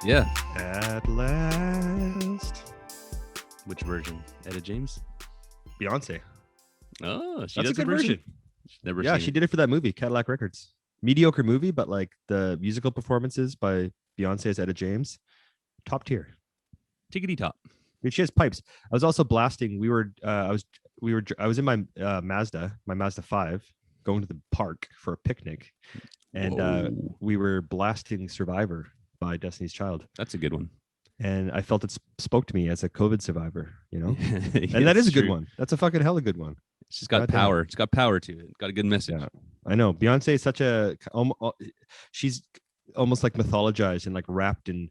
Yeah. At last. Which version? Etta James? Beyonce. Oh, she That's does a good version. Never Yeah, seen she it. did it for that movie, Cadillac Records. Mediocre movie, but like the musical performances by Beyonce as Etta James, top tier. Tickety top. Dude, she has pipes. I was also blasting. I was in my Mazda 5, going to the park for a picnic, and Whoa. we were blasting Survivor by Destiny's Child. That's a good one. And I felt it spoke to me as a COVID survivor, you know? Yeah, And that is a good true. one. That's a fucking hella good one. It's just got Goddamn. power. It's got power to it. Got a good message. Yeah, I know. Beyonce is such a, she's almost like mythologized and like wrapped in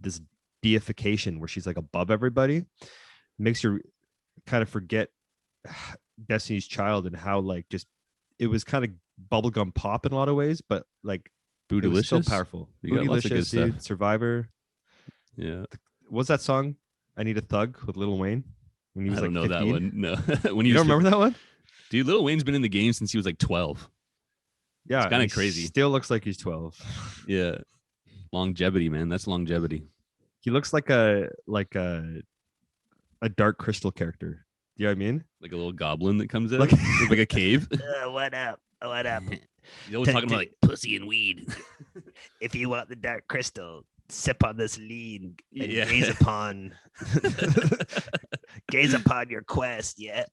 this deification where she's like above everybody. Makes you kind of forget Destiny's Child and how like just, it was kind of bubblegum pop in a lot of ways, but like it was so Bootylicious. powerful. You got lots of good Bootylicious, stuff. dude. Survivor. Yeah. What's that song? I Need a Thug with Lil Wayne. When he was I don't like know 15? that one. No. When You don't remember that one? Dude, Lil Wayne's been in the game since he was like 12. Yeah, It's kinda he crazy. Still looks like he's 12. Yeah. Longevity, man. That's longevity. He looks like a Dark Crystal character. You know what I mean? Like a little goblin that comes out. Like- Like a cave. What up? What up? He's always talking about like pussy and weed. If you want the dark crystal, sip on this lean and Yeah. gaze upon your quest. Yeah.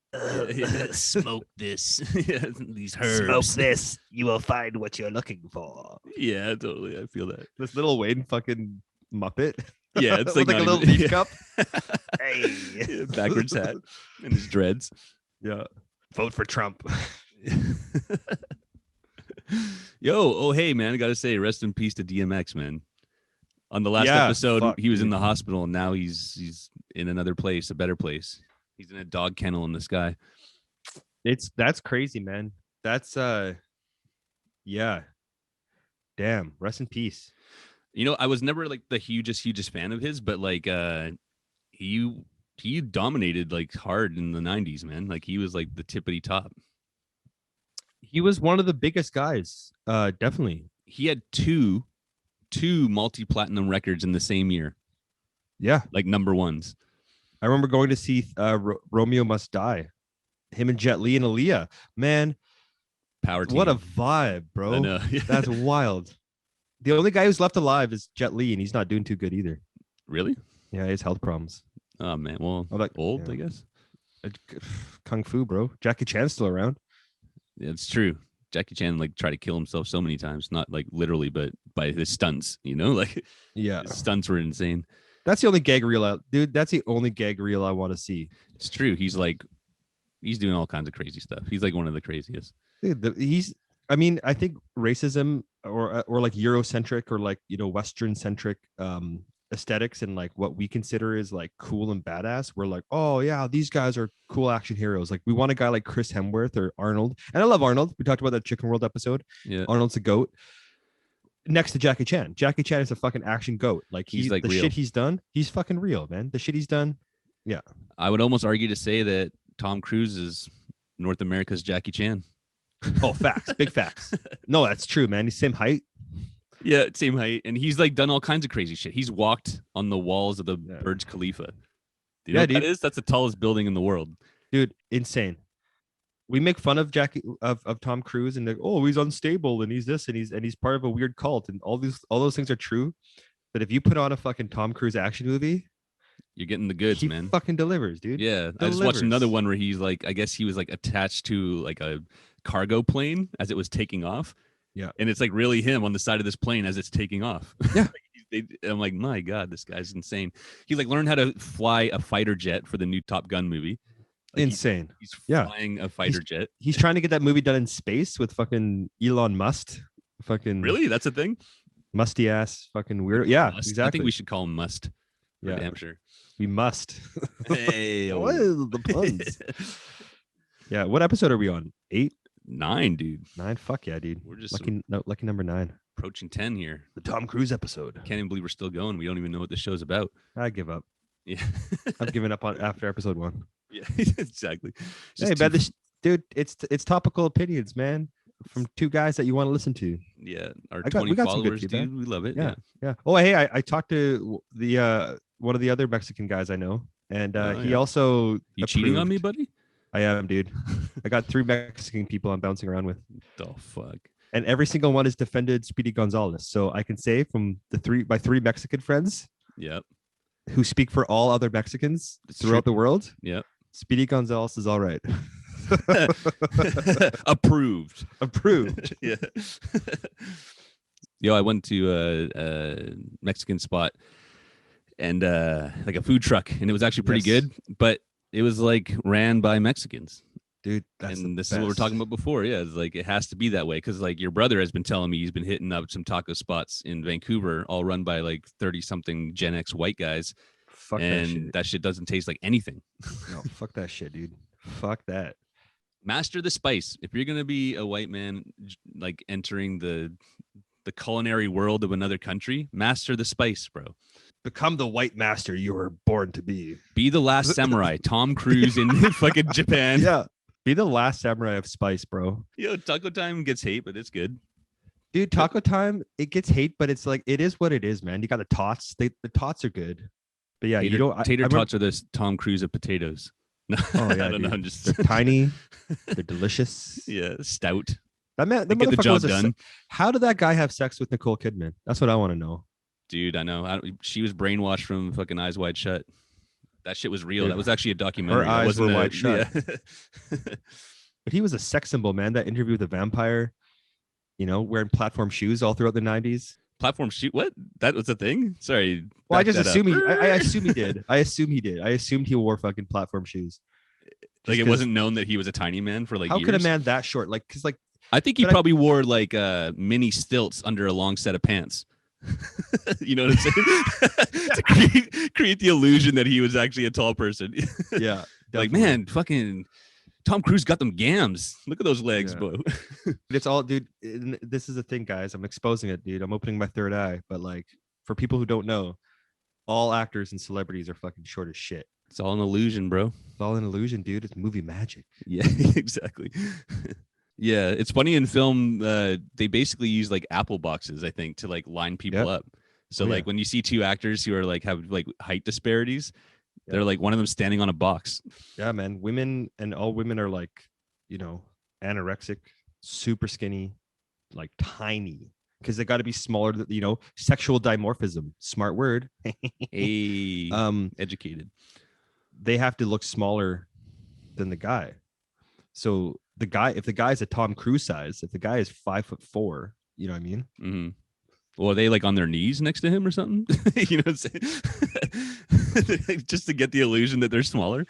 Smoke this. Yeah, these herbs. Smoke this. You will find what you're looking for. Yeah, totally. I feel that. This Lil Wayne fucking Muppet. Yeah, it's With like a not little even- leaf cup. Hey, Yeah, backwards hat and his dreads. Yeah. vote for Trump. Oh hey man, I gotta say, rest in peace to DMX, man. On the last Yeah, episode, fuck, he was in dude. the hospital, and now he's in another place, a better place. He's in a dog kennel in the sky. That's crazy, man. That's yeah. Damn. Rest in peace. You know, I was never like the hugest fan of his, but like he dominated like hard in the 90s, man. Like he was like the tippity top. He was one of the biggest guys. Definitely. He had two multi-platinum records in the same year, Yeah. like number ones. I remember going to see Romeo Must Die. Him and Jet Li and Aaliyah. Man, Power team. what a vibe, bro. I know. That's wild. The only guy who's left alive is Jet Li, and he's not doing too good either. Really? Yeah, he has health problems. Oh man, well, Oh, like, old, yeah. I guess. Kung Fu, bro. Jackie Chan's still around. Yeah, it's true. Jackie Chan like tried to kill himself so many times, not like literally, but by his stunts. You know, like Yeah, his stunts were insane. that's the only gag reel dude. That's the only gag reel I want to see. It's true. He's doing all kinds of crazy stuff. He's like one of the craziest. Dude, I mean, I think racism or like Eurocentric or like, you know, Western centric aesthetics and like what we consider is like cool and badass. We're like, oh yeah, these guys are cool action heroes. Like we want a guy like Chris Hemsworth or Arnold. And I love Arnold. We talked about that Chicken World episode. Yeah. Arnold's a goat. Next to Jackie Chan. Jackie Chan is a fucking action goat. Like He's like the real. shit he's done, he's fucking real, man. The shit he's done. I would almost argue to say that Tom Cruise is North America's Jackie Chan. Oh, facts. Big facts. No, that's true, man. He's same height. Yeah, same height, and he's like done all kinds of crazy shit. He's walked on the walls of the Yeah. Burj Khalifa. Do you Yeah, know what that dude. is? That's the tallest building in the world. Dude, insane. We make fun of Tom Cruise and like, oh, he's unstable and he's this and he's part of a weird cult and all those things are true. But if you put on a fucking Tom Cruise action movie, You're getting the goods, he man. fucking delivers, dude. Yeah, I just watched another one where he's like, I guess he was like attached to like a cargo plane as it was taking off. Yeah. And it's like really him on the side of this plane as it's taking off. Yeah. I'm like, my God, this guy's insane. He like learned how to fly a fighter jet for the new Top Gun movie. Like, Insane. He's Yeah. flying a fighter jet. He's trying to get that movie done in space with fucking Elon Musk. Fucking Really? That's a thing? musty ass fucking weird. Yeah, Must. exactly. I think we should call him Must. For yeah, damn sure. we must. Hey, What is the puns? Yeah, what episode are we on? 8, 9, dude. 9? Fuck yeah, dude. We're just Lucky number 9. approaching 10 here. The Tom Cruise episode. Can't even believe we're still going. We don't even know what the show's about. I give up. Yeah. I've given up on after episode 1. Yeah, exactly. It's Hey, just man, too- dude, it's topical opinions, man. from two guys that you want to listen to. Yeah, our we 20 got some good followers, feedback. dude. We love it. Yeah. Oh, hey, I talked to the one of the other Mexican guys I know, and he also You cheating on me, approved. buddy? I am, dude. I got 3 Mexican people I'm bouncing around with. The fuck. And every single one has defended Speedy Gonzalez. So I can say from my 3 Mexican friends, Yep. who speak for all other Mexicans It's throughout true. the world, Yep. Speedy Gonzalez is all right. Approved. Approved. Yeah. Yo, I went to a Mexican spot and like a food truck, and it was actually pretty Yes. good, but it was like ran by Mexicans. Dude, that's And the this is what we're best. talking about before. Yeah, it's like it has to be that way because like your brother has been telling me he's been hitting up some taco spots in Vancouver, all run by like 30-something Gen X white guys, Fuck that and shit. that shit doesn't taste like anything. No, fuck that shit, dude. Fuck that. Master the spice. If you're gonna be a white man, like entering the culinary world of another country, master the spice, bro. Become the white master you were born to be. Be the last samurai, Tom Cruise in fucking Japan. Yeah. Be the last samurai of spice, bro. Yo, Taco Time gets hate, but it's good. Dude, taco time, it gets hate, but it's like it is what it is, man. You got the tots. The tots are good. But yeah, Tater, you don't tater I remember- tots are this Tom Cruise of potatoes. No, Oh, yeah, I don't know. dude. I'm just They're tiny. They're delicious. yeah, stout. That man, They that get the motherfucker job was done. How did that guy have sex with Nicole Kidman? That's what I want to know. Dude, I know. She was brainwashed from fucking Eyes Wide Shut. That shit was real. Dude, That was actually a documentary. That eyes wasn't were a- wide shut. Yeah. But he was a sex symbol, man. That interview with the vampire, wearing platform shoes all throughout the 90s. Platform shoot. What? That was a thing? Sorry. Well, I back just that up. assume I assume he did. I assumed he wore fucking platform shoes. Like Just it 'cause wasn't known that he was a tiny man for like how years. could a man that short? Like, because like I think he but I- probably wore like mini stilts under a long set of pants. You know what I'm saying? To create the illusion that he was actually a tall person. yeah, Like, definitely. man, fucking Tom Cruise got them gams. Look at those legs, Yeah. bro. It's all, dude. This is the thing, guys. I'm exposing it, dude. I'm opening my third eye. But like, for people who don't know, all actors and celebrities are fucking short as shit. It's all an illusion, bro. It's all an illusion, dude. It's movie magic. Yeah, exactly. Yeah, it's funny in film. They basically use like apple boxes, I think, to like line people Yep. up. So Oh, like yeah. when you see 2 actors who are like have like height disparities, Yeah. they're like one of them standing on a box. Yeah, man. Women and all women are like, anorexic, super skinny, like tiny, because they got to be smaller. Sexual dimorphism, smart word. Hey, educated. They have to look smaller than the guy. So if the guy's a Tom Cruise size, if the guy is 5'4", you know what I mean? Mm-hmm. Well, are they like on their knees next to him or something? You know what I'm saying? Just to get the illusion that they're smaller.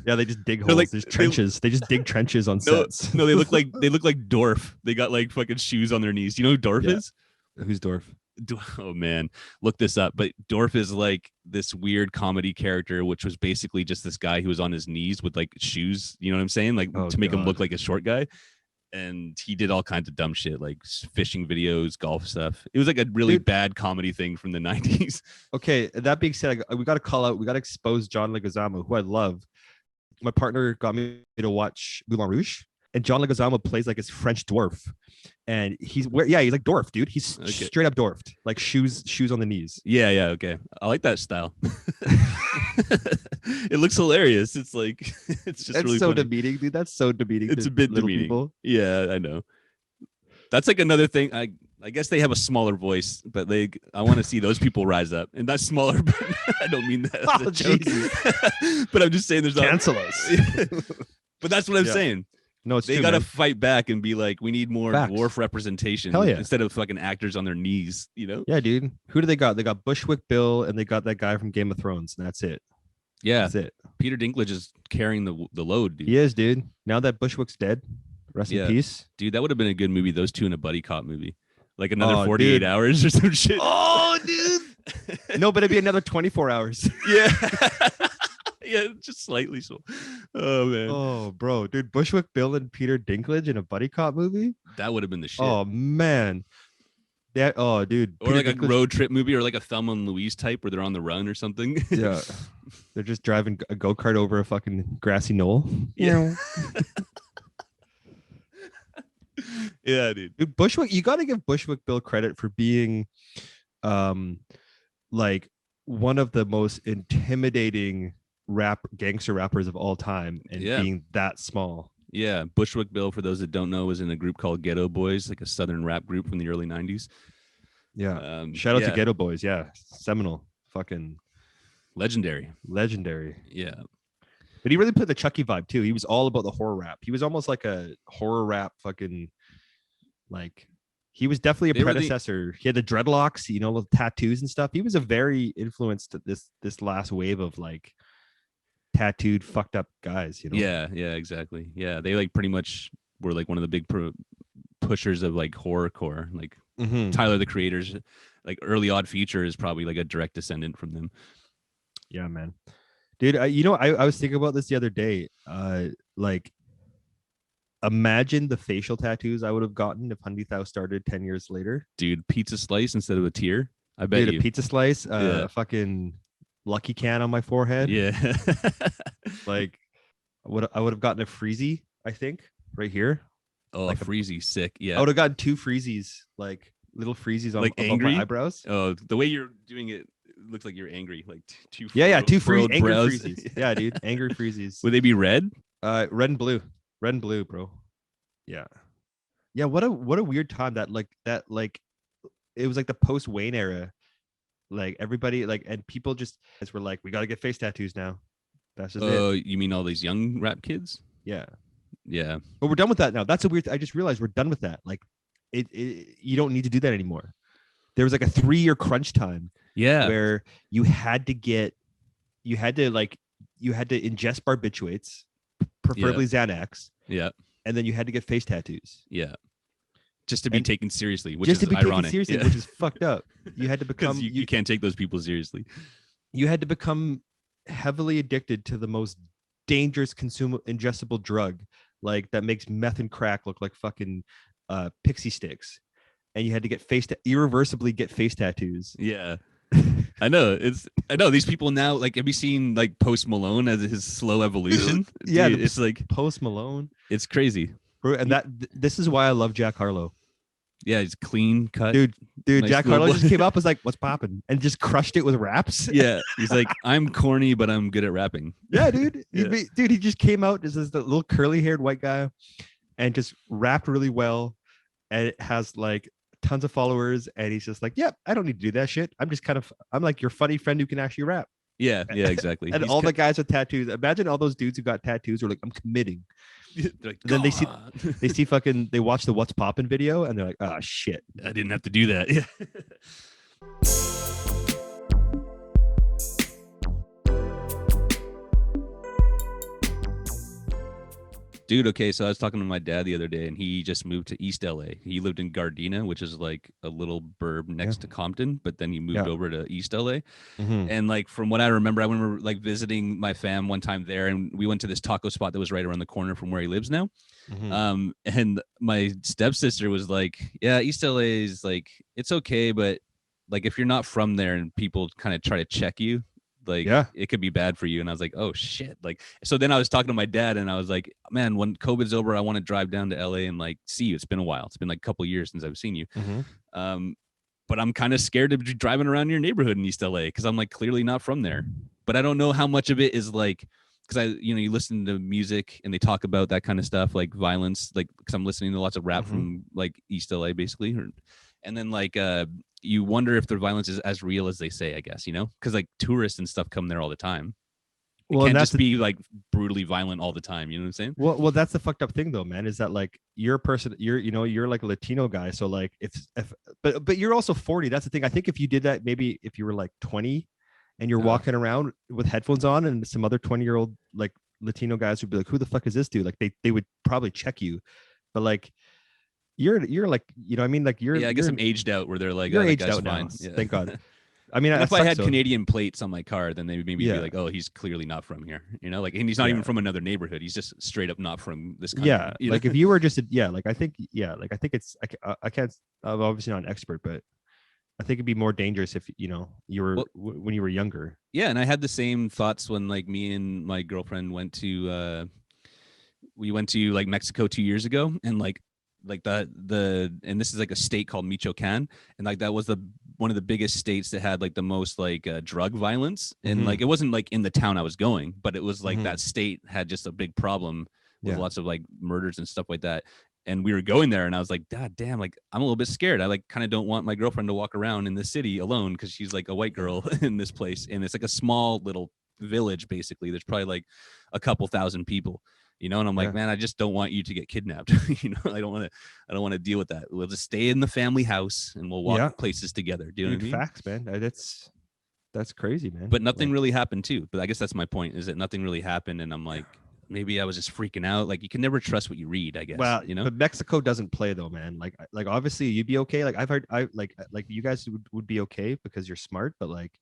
Yeah, they just dig They're holes. like- There's they- trenches. They just dig trenches on No, sets. no, they look like Dorf. They got like fucking shoes on their knees. Do you know who Dorf Yeah. is? Who's Dorf? Oh man, look this up. But Dorf is like this weird comedy character, which was basically just this guy who was on his knees with like shoes. You know what I'm saying? Like Oh, to make him God. look like a short guy. And he did all kinds of dumb shit, like fishing videos, golf stuff. It was like a really Dude. bad comedy thing from the 90s. Okay, that being said, we got to call out. We got to expose John Leguizamo, who I love. My partner got me to watch Moulin Rouge, and John Leguizamo plays like his French dwarf, and he's like dwarf, dude. He's Okay. straight up dwarfed, like shoes on the knees. Yeah, okay. I like that style. It looks hilarious. It's like it's just That's really so funny. demeaning, dude. That's so demeaning. It's to a bit little demeaning. people. Yeah, I know. That's like another thing. I guess they have a smaller voice, but I want to see those people rise up. And that's smaller, but I don't mean that as a Oh, joke. But I'm just saying there's Cancel us. But that's what I'm Yeah. saying. No, it's They true, got to man. fight back and be like, we need more Facts. dwarf representation Hell yeah. instead of fucking actors on their knees, you know? Yeah, dude. Who do they got? They got Bushwick Bill, and they got that guy from Game of Thrones, and that's it. Yeah. That's it. Peter Dinklage is carrying the load, dude. He is, dude. Now that Bushwick's dead, rest Yeah. in peace. Dude, that would have been a good movie, those two in a buddy cop movie. Like another Oh, 48 dude. hours or some shit. Oh, dude. No, but it'd be another 24 hours. Yeah. Yeah, just slightly so. Oh man. Oh, bro, dude, Bushwick Bill and Peter Dinklage in a buddy cop movie. That would have been the shit. Oh man, oh, dude, Or Peter like a Dinklage- road trip movie or like a Thelma and Louise type where they're on the run or something. Yeah, they're just driving a go-kart over a fucking grassy knoll. Yeah. Yeah, dude. Dude, Bushwick, you got to give Bushwick Bill credit for being like one of the most intimidating gangster rappers of all time, and being that small. Yeah, Bushwick Bill, for those that don't know, was in a group called Ghetto Boys, like a southern rap group from the early 90s. Yeah. Shout out to Ghetto Boys. Yeah. Seminal. Fucking legendary. Yeah. But he really put the Chucky vibe too. He was all about the horror rap. He was almost like a horror rap fucking, like, he was definitely a predecessor. He had the dreadlocks, you know, the tattoos and stuff. He was a very influenced this last wave of like tattooed, fucked up guys, you know? Yeah, exactly. Yeah, they like pretty much were like one of the big pushers of like horrorcore. Like Tyler, the Creator's like early Odd Future is probably like a direct descendant from them. Yeah, man. Dude, I was thinking about this the other day. Like, imagine the facial tattoos I would have gotten if Hundy Thou started 10 years later. Dude, pizza slice instead of a tear. I bet you. A pizza slice, fucking Lucky Can on my forehead. Yeah. Like, I would have gotten a freezy, I think, right here. Oh, like a freezy, sick. Yeah. I would have gotten 2 freezies, like little freezies on like above angry? my eyebrows. Oh, the way you're doing it looks like you're angry. Like 2 2 angry brows. freezies. Yeah, dude, angry freezies. Would they be red? Red and blue, bro. Yeah. What a weird time that it was like the post Wayne era. Like everybody and people just were like, we got to get face tattoos now. That's just it. You mean all these young rap kids? Yeah. But we're done with that now. That's a weird. I just realized we're done with that. Like, you don't need to do that anymore. There was like a 3-year crunch time. Yeah. Where you had to ingest barbiturates, preferably Xanax. Yeah. And then you had to get face tattoos. Yeah. Just to be taken seriously, which is ironic. Which is fucked up. You had to become you can't take those people seriously. You had to become heavily addicted to the most dangerous ingestible drug, like that makes meth and crack look like fucking pixie sticks, and you had to get irreversibly get face tattoos. Yeah. I know these people now. Like, have you seen like Post Malone as his slow evolution? Yeah, dude, it's like Post Malone. It's crazy, bro. And this is why I love Jack Harlow. Yeah, he's clean cut, dude. Nice Jack Harlow just came up, was like, "What's popping?" and just crushed it with raps. Yeah, he's like, I'm corny, but I'm good at rapping. Yeah, dude. He just came out as this little curly haired white guy, and just rapped really well, and it has like tons of followers, and he's just like, "Yep, I don't need to do that shit. I'm like your funny friend who can actually rap." Yeah, exactly. And all the guys with tattoos. Imagine all those dudes who got tattoos were like, "I'm committing." Like, then they see fucking, they watch the What's Poppin' video, and they're like, "Oh shit, I didn't have to do that." Yeah. Dude, okay, so I was talking to my dad the other day, and he just moved to East LA. He lived in Gardena, which is like a little burb next to Compton, but then he moved over to East LA. And like, from what I remember like visiting my fam one time there, and we went to this taco spot that was right around the corner from where he lives now. And my stepsister was like, yeah, East LA is like, it's okay, but like if you're not from there and people kind of try to check you, like, it could be bad for you. And I was like, oh shit. Like, so then I was talking to my dad, and I was like, man, when COVID's over, I want to drive down to LA and like see you. It's been a while. It's been like a couple of years since I've seen you. But I'm kind of scared to be driving around your neighborhood in East LA, because I'm like clearly not from there. But I don't know how much of it is like, because you listen to music and they talk about that kind of stuff, like violence, like, because I'm listening to lots of rap from like East LA basically. And then like you wonder if the violence is as real as they say, I guess, because like tourists and stuff come there all the time. It can't just be like brutally violent all the time. You know what I'm saying? Well, that's the fucked up thing though, man, is that like you're a person, you're like a Latino guy. So like but you're also 40. That's the thing. I think if you did that, maybe if you were like 20 and you're walking around with headphones on, and some other 20-year-old like Latino guys would be like, who the fuck is this dude? Like they would probably check you. But like, you're like, I mean, like I guess I'm aged out where they're like, you're oh, aged out fine. now. Yeah. Thank God. I mean, if I had Canadian plates on my car, then they would maybe be like, oh, he's clearly not from here, like, and he's not even from another neighborhood. He's just straight up not from this country. Yeah. Like if you were just, I think it's, I can't, I'm obviously not an expert, but I think it'd be more dangerous if, you were, when you were younger. Yeah. And I had the same thoughts when like me and my girlfriend went to like Mexico 2 years ago, and like like and this is like a state called Michoacan, and like that was one of the biggest states that had like the most like drug violence, and like it wasn't like in the town I was going, but it was like that state had just a big problem with lots of like murders and stuff like that. And we were going there, and I was like, God damn, like I'm a little bit scared. I like kind of don't want my girlfriend to walk around in the city alone because she's like a white girl in this place, and it's like a small little village basically. There's probably like a couple thousand people, you know. And I'm like, man, I just don't want you to get kidnapped. You know, I don't want to deal with that. We'll just stay in the family house and we'll walk places together. Do you know what I mean? Facts, man. That's crazy, man. But nothing really happened too. But I guess that's my point, is that nothing really happened, and I'm like, maybe I was just freaking out. Like, you can never trust what you read, I guess. Well, you know, but Mexico doesn't play though, man. Like obviously you'd be okay. Like I've heard, like you guys would be okay because you're smart, but like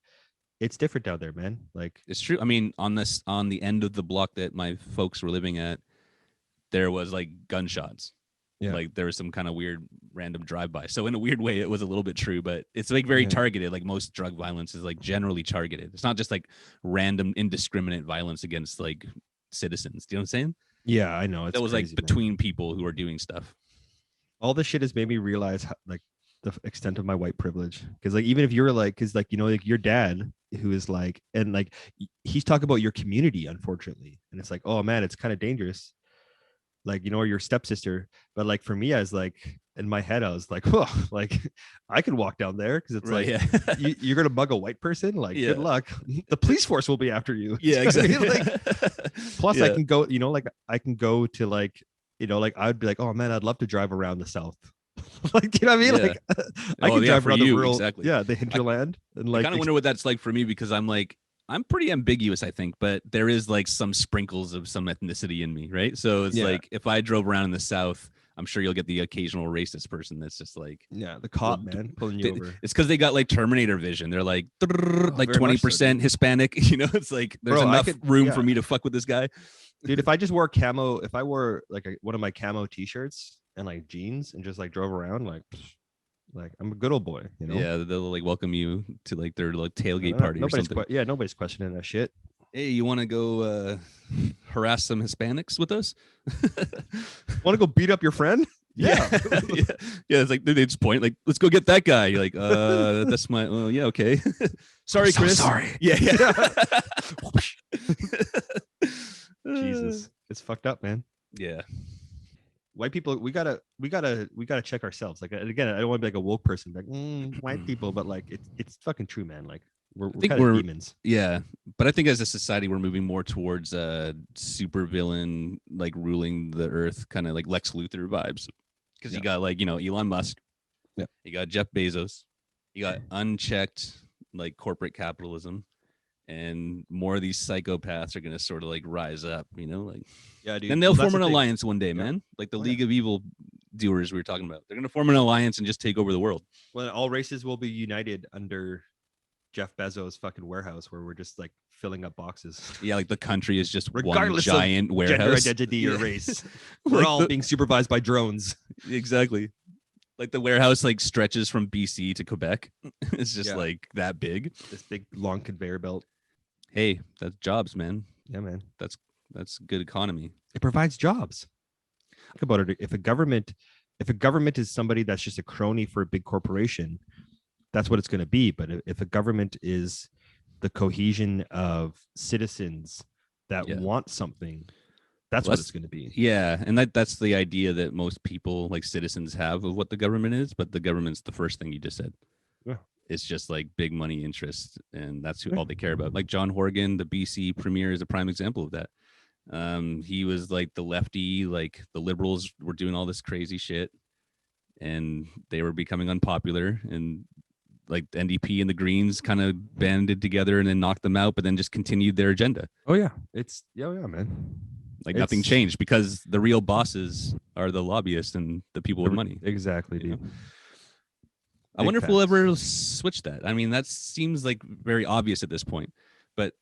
it's different down there, man. Like it's true. I mean, on the end of the block that my folks were living at, there was like gunshots. Yeah. Like there was some kind of weird random drive-by. So in a weird way, it was a little bit true, but it's like very targeted. Like most drug violence is like generally targeted. It's not just like random indiscriminate violence against like citizens. Do you know what I'm saying? Yeah, I know. That was crazy, like between people who are doing stuff. All this shit has made me realize how, like the extent of my white privilege. Because like even if you're like, because like, you know, like your dad who is like, and like he's talking about your community, unfortunately, and it's like, oh man, it's kind of dangerous. Like, you know, or your stepsister. But like for me, I was like, in my head, I was like, oh, like I can walk down there because it's like you're gonna mug a white person. Like, good luck. The police force will be after you. Yeah, exactly. Like, plus, I can go. You know, like I can go to like, you know, like I'd be like, oh man, I'd love to drive around the South. Like, you know what I mean? Like I can drive around the rural, the hinterland, and like I kind of wonder what that's like for me, because I'm like, I'm pretty ambiguous, I think, but there is like some sprinkles of some ethnicity in me, right? So it's like if I drove around in the South, I'm sure you'll get the occasional racist person that's just like, the cop, man, pulling you over. It's because they got like Terminator vision. They're like, like 20% Hispanic. You know, it's like there's enough room for me to fuck with this guy. Dude, if I just wore camo, if I wore like one of my camo t-shirts and like jeans and just like drove around, like I'm a good old boy, you know? Yeah, they'll like welcome you to like their like tailgate party or something. Nobody's questioning that shit. Hey, you want to go harass some Hispanics with us? Want to go beat up your friend? Yeah. Yeah. It's like they just point like, let's go get that guy. You're like, that's my. Oh, yeah, okay. Sorry, Chris. Sorry. Yeah. Jesus, it's fucked up, man. Yeah. White people, we gotta check ourselves. Like, again, I don't want to be like a woke person, like white people, but like it's fucking true, man. Like we're kind of demons. Yeah, but I think as a society, we're moving more towards super villain, like ruling the earth, kind of like Lex Luthor vibes. Because you got like, you know, Elon Musk, you got Jeff Bezos, you got unchecked like corporate capitalism, and more of these psychopaths are gonna sort of like rise up, you know, like dude. And they'll form an alliance one day, man. Like the League of Evil doers we were talking about. They're gonna form an alliance and just take over the world. Well, all races will be united under Jeff Bezos' fucking warehouse, where we're just like filling up boxes. Yeah, like the country is just regardless one giant of warehouse. Gender identity or race. We're like all being supervised by drones. Exactly. Like the warehouse like stretches from BC to Quebec. It's just like that big. This big long conveyor belt. Hey, that's jobs, man. Yeah, man. That's good economy. It provides jobs. Think about it. If a government is somebody that's just a crony for a big corporation, that's what it's going to be. But if a government is the cohesion of citizens that want something, that's what it's going to be. Yeah, and that's the idea that most people, like citizens, have of what the government is. But the government's the first thing you just said. Yeah. It's just like big money interest, and that's all they care about. Like John Horgan, the BC premier, is a prime example of that. He was like the lefty, like the liberals were doing all this crazy shit, and they were becoming unpopular, and like the NDP and the Greens kind of banded together and then knocked them out, but then just continued their agenda. Oh yeah, man. Like nothing changed because the real bosses are the lobbyists and the people with money. Exactly, dude. I wonder if we'll ever switch that. I mean, that seems like very obvious at this point, but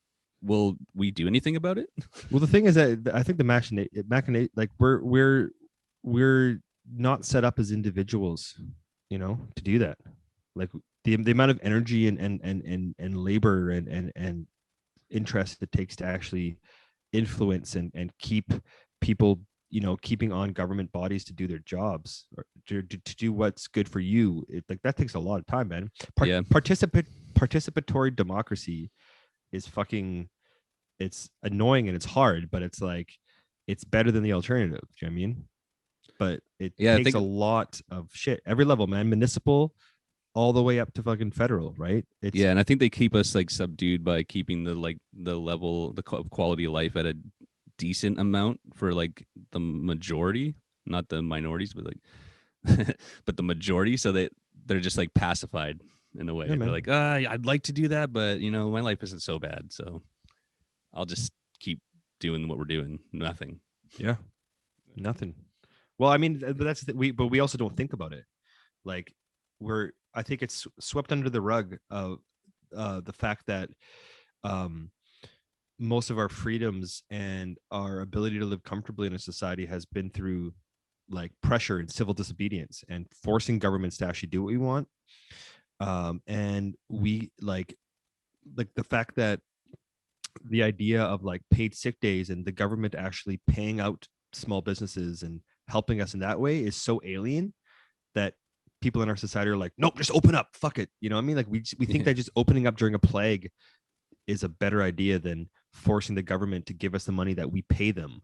will we do anything about it? Well, the thing is that I think the machinate, like we're not set up as individuals, you know, to do that. Like the amount of energy and labor and interest it takes to actually influence and keep people, keeping on government bodies to do their jobs or to do what's good for you. That takes a lot of time, man. Participatory democracy is fucking, it's annoying and it's hard, but it's like, it's better than the alternative. Do you know what I mean? But it takes a lot of shit. Every level, man. Municipal all the way up to fucking federal, right? And I think they keep us like subdued by keeping the level, the quality of life at a decent amount for like the majority, not the minorities, but like but the majority, so that they're just like pacified in a way. They're like, I'd like to do that, but my life isn't so bad, so I'll just keep doing what we're doing. Nothing. Yeah. Nothing. Well, I mean, but we also don't think about it. Like I think it's swept under the rug of the fact that most of our freedoms and our ability to live comfortably in a society has been through like pressure and civil disobedience and forcing governments to actually do what we want. And we like the fact that the idea of like paid sick days and the government actually paying out small businesses and helping us in that way is so alien that people in our society are like, nope, just open up, fuck it. You know what I mean? Like we think that just opening up during a plague is a better idea than forcing the government to give us the money that we pay them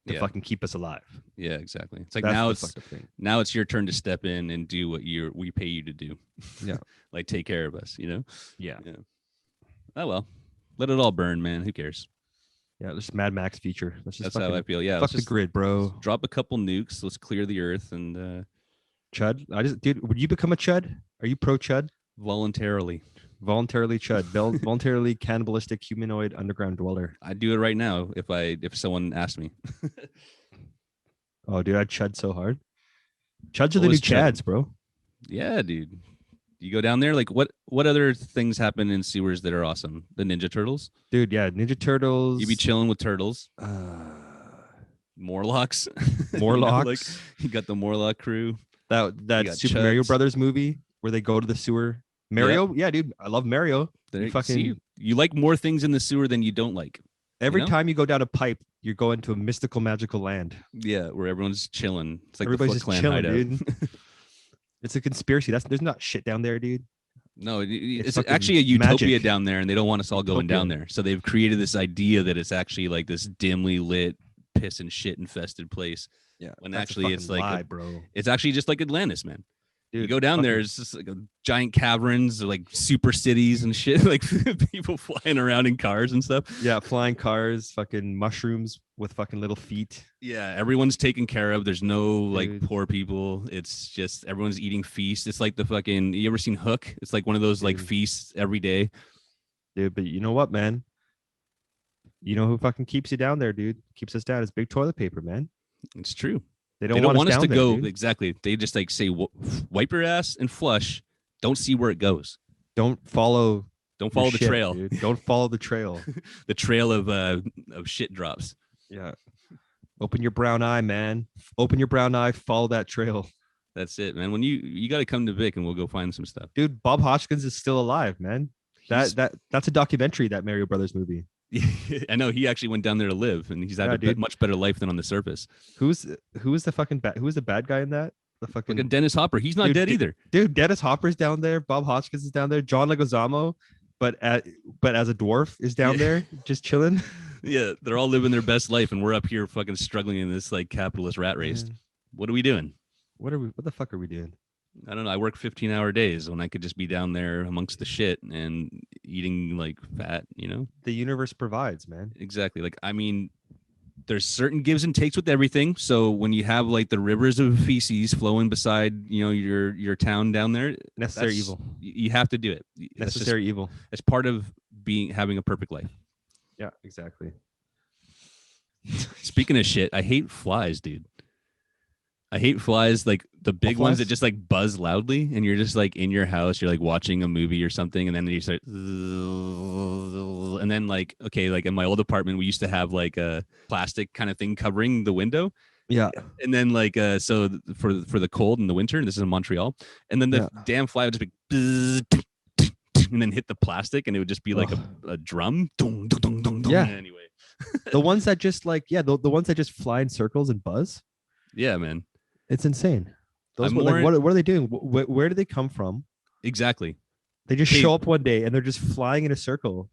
to fucking keep us alive. Yeah, exactly. It's like now it's your turn to step in and do what we pay you to do. Yeah. Like take care of us, Yeah. Oh well, let it all burn, man. Who cares? Yeah, this Mad Max feature. That's how I feel. Yeah, fuck the grid, bro. Drop a couple nukes. Let's clear the earth and C.H.U.D. Dude, would you become a C.H.U.D? Are you pro C.H.U.D? Voluntarily C.H.U.D. Voluntarily cannibalistic humanoid underground dweller. I'd do it right now if someone asked me. Oh, dude, I'd C.H.U.D so hard. C.H.U.Ds are the new Chads, bro. Yeah, dude. You go down there, like what other things happen in sewers that are awesome? The Ninja Turtles? Dude, yeah, Ninja Turtles. You be chilling with turtles. Morlocks. Morlocks. Like you got the Morlock crew. That Super Mario Brothers movie where they go to the sewer. Mario? Yeah, dude. I love Mario. You like more things in the sewer than you don't like. Every time you go down a pipe, you're going to a mystical, magical land. Yeah, where everyone's chilling. It's like everybody's the just chilling, dude. It's a conspiracy. There's not shit down there, dude. No, it's actually a utopia down there, and they don't want us all going down there. So they've created this idea that it's actually like this dimly lit, piss and shit infested place. Yeah, when actually it's like lie, bro. It's actually just like Atlantis, man. Dude, you go down there, it's just like a giant caverns, like super cities and shit, like people flying around in cars and stuff. Yeah, flying cars, fucking mushrooms with fucking little feet. Yeah, everyone's taken care of. There's no like poor people. It's just everyone's eating feast. It's like the fucking. You ever seen Hook? It's like one of those like feasts every day. Dude, but you know what, man? You know who fucking keeps you down there, dude? Keeps us down. It's big toilet paper, man. It's true. They don't want us to there, go. Dude. Exactly. They just like say, wipe your ass and flush. Don't see where it goes. Don't follow the trail. Dude. Don't follow the trail. The trail of shit drops. Yeah. Open your brown eye, man. Open your brown eye. Follow that trail. That's it, man. When you got to come to Vic and we'll go find some stuff. Dude, Bob Hoskins is still alive, man. That's a documentary, that Mario Brothers movie. I know he actually went down there to live, and he's had a much better life than on the surface. Who's the bad guy in that? The fucking Dennis Hopper. He's not dead either. Dude, Dennis Hopper's down there. Bob Hoskins is down there. John Leguizamo, but as a dwarf, is down there just chilling. Yeah, they're all living their best life, and we're up here fucking struggling in this like capitalist rat race. What are we doing? What the fuck are we doing? I don't know. I work 15-hour days when I could just be down there amongst the shit and eating like fat, The universe provides, man. Exactly. Like, I mean, there's certain gives and takes with everything. So when you have like the rivers of feces flowing beside, your town down there, necessary evil. You have to do it. Necessary evil. It's part of having a perfect life. Yeah, exactly. Speaking of shit, I hate flies, dude. I hate flies, like the big ones that just like buzz loudly, and you're just like in your house, you're like watching a movie or something, and then you start, and then like, okay, like in my old apartment, we used to have like a plastic kind of thing covering the window. Yeah. And then like, so for the cold in the winter, and this is in Montreal, and then the damn fly would just be, and then hit the plastic, and it would just be like a drum. Yeah. Anyway. The ones that just like, the ones that just fly in circles and buzz. Yeah, man. It's insane. Those what are they doing? Where do they come from? Exactly. They just show up one day and they're just flying in a circle.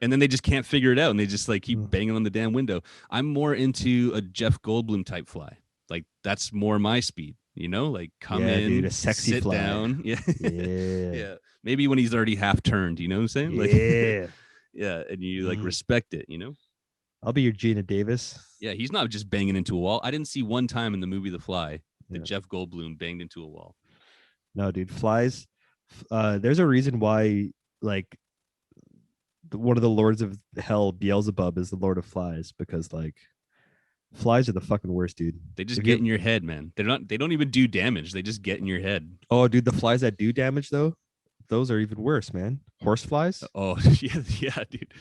And then they just can't figure it out, and they just like keep banging on the damn window. I'm more into a Jeff Goldblum type fly. Like that's more my speed, you know, like come in, dude, a sexy sit fly. down. Yeah. Yeah. Yeah. Maybe when he's already half turned, you know what I'm saying? Like, Yeah. yeah. And you like respect it, you know? I'll be your Gina Davis. Yeah. He's not just banging into a wall. I didn't see one time in the movie The Fly that Jeff Goldblum banged into a wall. No, dude, flies. There's a reason why, like, one of the lords of hell, Beelzebub, is the Lord of Flies, because like flies are the fucking worst, dude. They just get in your head, man. They don't even do damage. They just get in your head. Oh, dude, the flies that do damage though, those are even worse, man. Horse flies. Oh yeah, dude.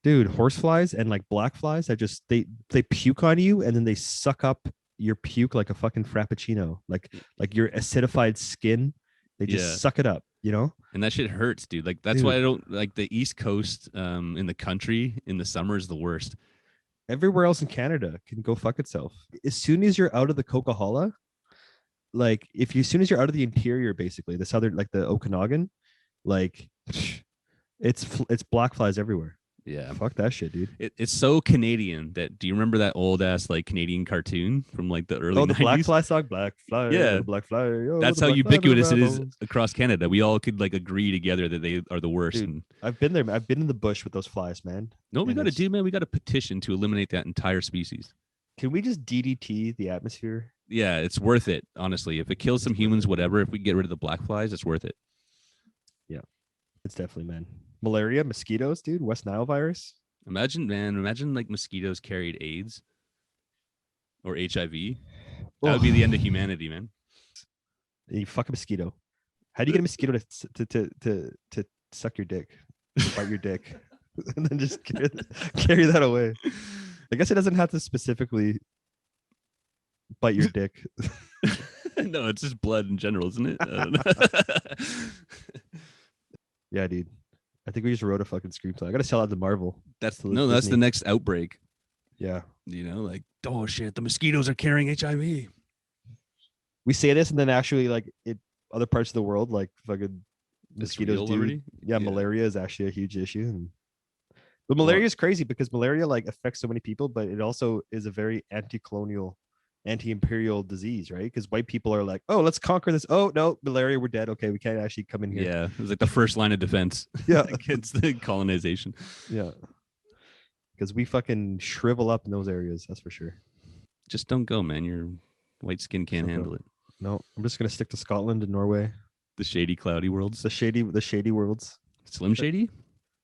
Dude, horse flies and like black flies that just they puke on you and then they suck up your puke like a fucking frappuccino, like your acidified skin. They just suck it up, you know? And that shit hurts, dude. Like that's why I don't like the East Coast in the country in the summer is the worst. Everywhere else in Canada can go fuck itself. As soon as you're out of the Coquihalla, like as soon as you're out of the interior, basically the southern, like the Okanagan, like it's black flies everywhere. Yeah, fuck that shit, dude. It's so Canadian that. Do you remember that old ass like Canadian cartoon from like the early? Oh, the 90s? black fly song, black fly. Yeah, black fly. Oh, that's how ubiquitous it is across Canada. We all could like agree together that they are the worst. Dude, I've been there. I've been in the bush with those flies, man. No, we got to do, man. We got to petition to eliminate that entire species. Can we just DDT the atmosphere? Yeah, it's worth it. Honestly, if it kills some humans, whatever. If we get rid of the black flies, it's worth it. Yeah, it's definitely, man. Malaria, mosquitoes, dude. West Nile virus. Imagine like mosquitoes carried AIDS or HIV. That would be the end of humanity, man. You fuck a mosquito. How do you get a mosquito to suck your dick, bite your dick, and then just carry that away? I guess it doesn't have to specifically bite your dick. No, it's just blood in general, isn't it? Yeah, dude. I think we just wrote a fucking screenplay. I gotta sell out to Marvel. That's the next outbreak. Yeah. You know, like, oh shit, the mosquitoes are carrying HIV. We say this and then actually like other parts of the world, like fucking mosquitoes do. Yeah, malaria is actually a huge issue. But malaria is crazy because malaria like affects so many people, but it also is a very anti-colonial, anti-imperial disease, right? Because white people are like, oh, let's conquer this. Oh no, malaria, we're dead. Okay, we can't actually come in here. Yeah, it was like the first line of defense. Yeah, against the colonization. Yeah, because we fucking shrivel up in those areas. That's for sure. Just don't go, man. Your white skin can't handle it. No, I'm just gonna stick to Scotland and Norway. The shady, cloudy worlds. The shady worlds. Slim Shady.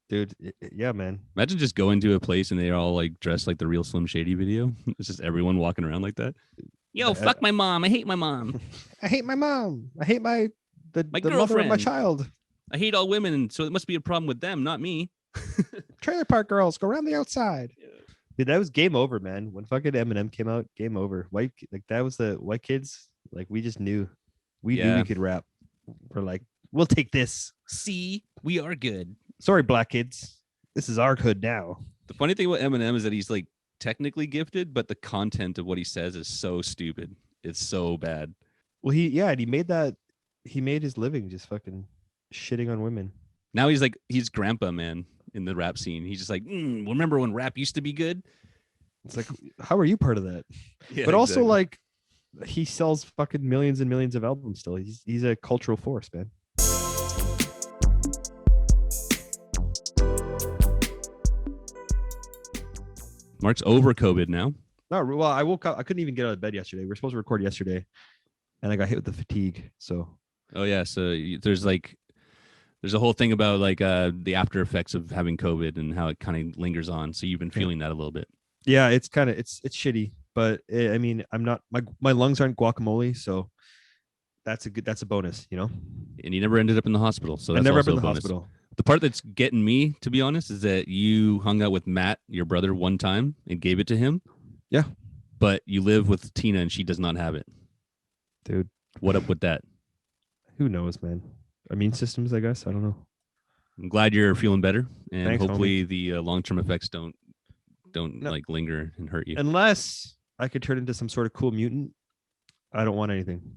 Dude, yeah, man. Imagine just going to a place and they're all like dressed like the real Slim Shady video. It's just everyone walking around like that. Yo, fuck my mom. I hate my mom. I hate my mom. I hate my girlfriend. Mother of my child. I hate all women, so it must be a problem with them, not me. Trailer park girls, go around the outside. Yeah. Dude, that was game over, man. When fucking Eminem came out, game over. That was the white kids. Like we just knew. We knew we could rap. We're like, we'll take this. See, we are good. Sorry, black kids. This is our hood now. The funny thing about Eminem is that he's like technically gifted, but the content of what he says is so stupid. It's so bad. Well, he made his living just fucking shitting on women. Now he's grandpa, man, in the rap scene. He's just like, remember when rap used to be good? It's like, how are you part of that? Yeah, but also like he sells fucking millions and millions of albums still. He's a cultural force, man. Mark's over COVID now. No, well, I woke up. I couldn't even get out of bed yesterday. We were supposed to record yesterday, and I got hit with the fatigue. So. Oh yeah, so there's a whole thing about like the after effects of having COVID and how it kind of lingers on. So you've been feeling that a little bit. Yeah, it's kind of it's shitty, but I mean, I'm not my lungs aren't guacamole, so that's a bonus, you know. And you never ended up in the hospital, so that's I never also been in the bonus. hospital. The part that's getting me, to be honest, is that you hung out with Matt, your brother, one time and gave it to him. Yeah. But you live with Tina and she does not have it. Dude. What up with that? Who knows, man? Immune systems, I guess. I don't know. I'm glad you're feeling better. And thanks, hopefully homie. the long-term effects don't don't like linger and hurt you. Unless I could turn into some sort of cool mutant, I don't want anything.